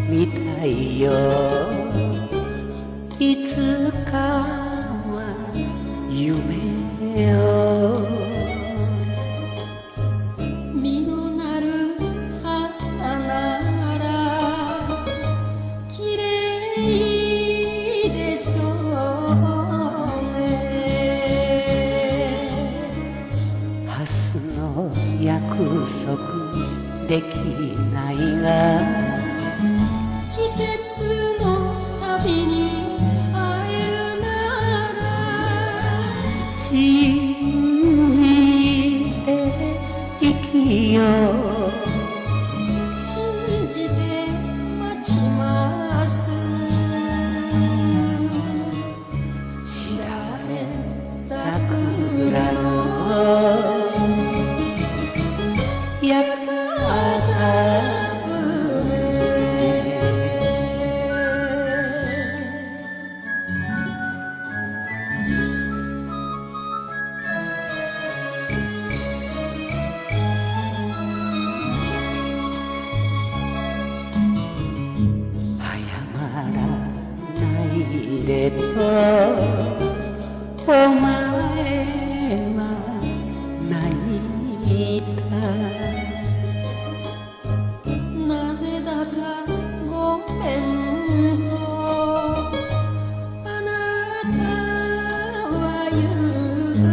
みたいよ。いつかは夢を実のなる花ならきれいでしょうね。明日の約束できないが季節のたびに会えるなら信じて生きよう。信じて待ちます。しだれ桜の屋形船。謝らないでとお前は泣いた。なぜだかごめんとあなたは言う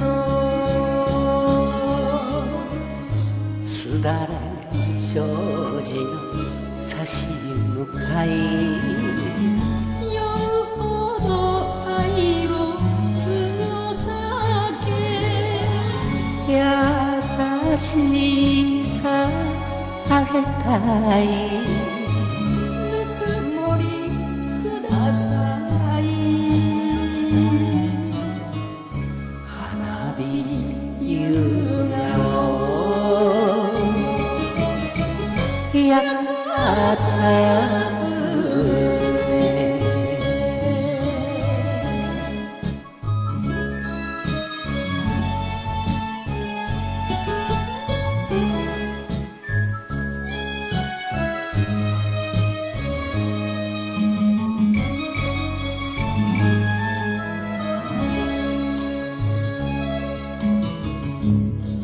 の。すだれ障子の差し向かい酔うほど愛を強さけ優しさあげたい。ぬくもりください。花火夕顔屋形船。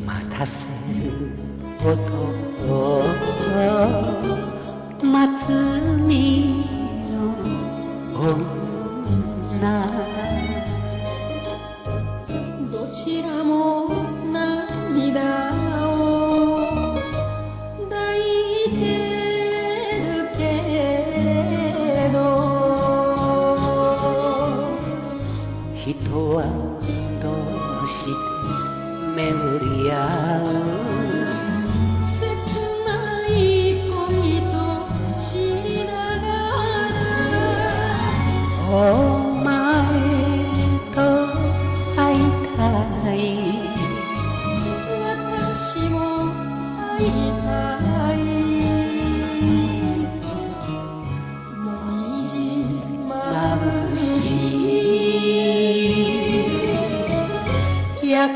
待たせる男待つ身の女。どちらも涙を抱いてるけれど人はどうして巡り合う。切ない恋としながらお前と会いたい。私も会いたい。もみじまぶしい屋形